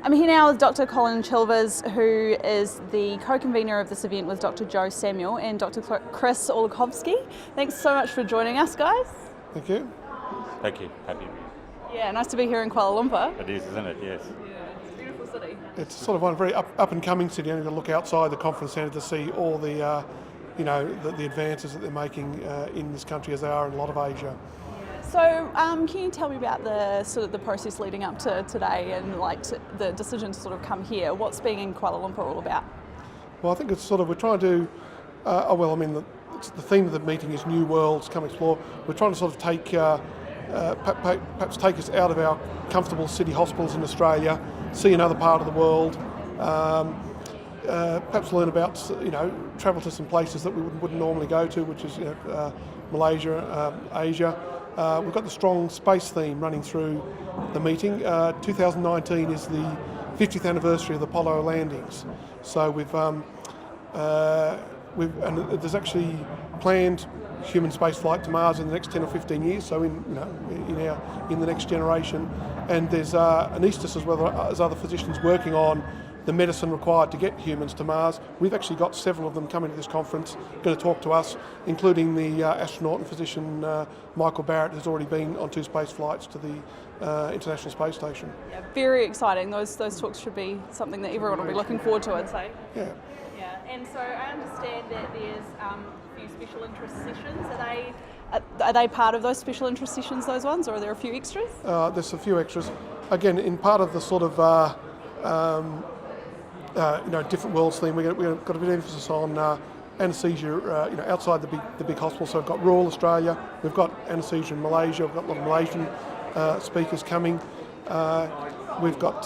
I'm here now with Dr. Colin Chilvers, who is the co-convener of this event with Dr. Joe Samuel and Dr. Chris Olakovsky. Thanks so much for joining us, guys. Thank you. Thank you. Happy. Yeah, nice to be here in Kuala Lumpur. It is, isn't it? Yes. Yeah, it's a beautiful city. It's sort of one very up and coming city. You've got to look outside the conference centre to see all the, the advances that they're making in this country, as they are in a lot of Asia. So, can you tell me about the process leading up to today and the decision to sort of come here? What's being in Kuala Lumpur all about? Well, I think it's we're trying to. The theme of the meeting is New Worlds, Come Explore. We're trying to sort of take, perhaps take us out of our comfortable city hospitals in Australia, see another part of the world. Perhaps learn about, travel to some places that we wouldn't normally go to, which is Malaysia, Asia. We've got the strong space theme running through the meeting. 2019 is the 50th anniversary of the Apollo landings, so there's actually planned human space flight to Mars in the next 10 or 15 years. So in the next generation, and there's anaesthetists as well as other physicians working on the medicine required to get humans to Mars. We've actually got several of them coming to this conference, going to talk to us, including the astronaut and physician Michael Barrett, who's already been on 2 space flights to the International Space Station. Yeah, very exciting. Those talks should be something that everyone will be looking forward to, I'd say. Yeah. Yeah, and so I understand that there's a few special interest sessions. Are they part of those special interest sessions, those ones, or are there a few extras? There's a few extras. Again, in part of the sort of different worlds theme, we've got a bit of emphasis on anaesthesia, outside the big hospitals. So we've got rural Australia, we've got anaesthesia in Malaysia, we've got a lot of Malaysian speakers coming. We've got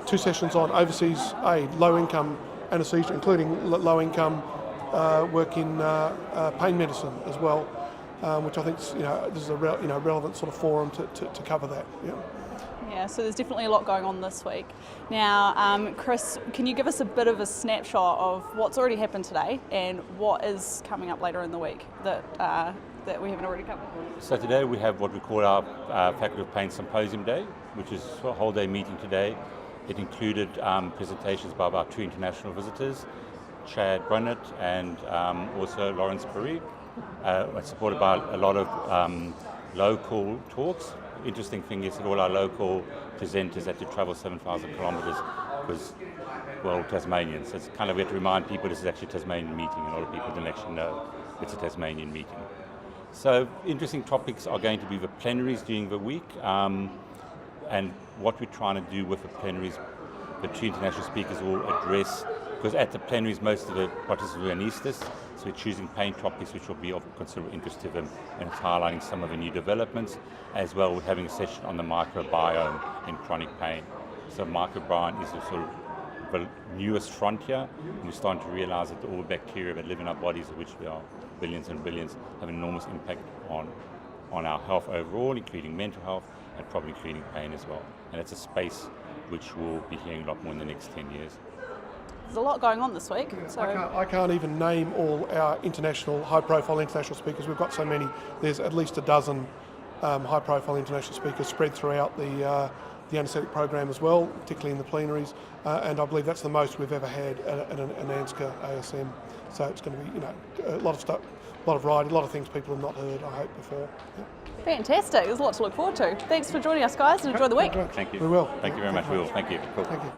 2 sessions on overseas aid, low-income anaesthesia, including low-income work in pain medicine as well, which I think this is a relevant sort of forum to cover that. Yeah. Yeah, so there's definitely a lot going on this week. Now, Chris, can you give us a bit of a snapshot of what's already happened today and what is coming up later in the week that we haven't already covered? So today we have what we call our Faculty of Pain Symposium Day, which is a whole day meeting today. It included presentations by our 2 international visitors, Chad Brunnett and also Lawrence Parikh, supported by a lot of local talks. Interesting thing is that all our local presenters had to travel 7,000 kilometres because, well, Tasmanians. So it's kind of, we have to remind people this is actually a Tasmanian meeting, and a lot of people don't actually know it's a Tasmanian meeting. So interesting topics are going to be the plenaries during the week, and what we're trying to do with the plenaries, the 2 international speakers will address, because at the plenaries most of the participants are anaesthetists, so we're choosing pain topics which will be of considerable interest to them, and it's highlighting some of the new developments. As well, we're having a session on the microbiome in chronic pain. So microbiome is a sort of the newest frontier, and we're starting to realise that all the bacteria that live in our bodies, of which there are billions and billions, have an enormous impact on our health overall, including mental health, and probably including pain as well. And it's a space which we'll be hearing a lot more in the next 10 years. There's a lot going on this week. So I can't even name all our high-profile international speakers. We've got so many. There's at least a dozen high-profile international speakers spread throughout the anaesthetic program as well, particularly in the plenaries. And I believe that's the most we've ever had at an ANZCA ASM. So it's going to be, a lot of stuff, a lot of variety, a lot of things people have not heard, I hope, before. Yeah. Fantastic. There's a lot to look forward to. Thanks for joining us, guys, and enjoy the week. Thank you. We will. Thank you very much. We will. Thank you. Cool. Thank you.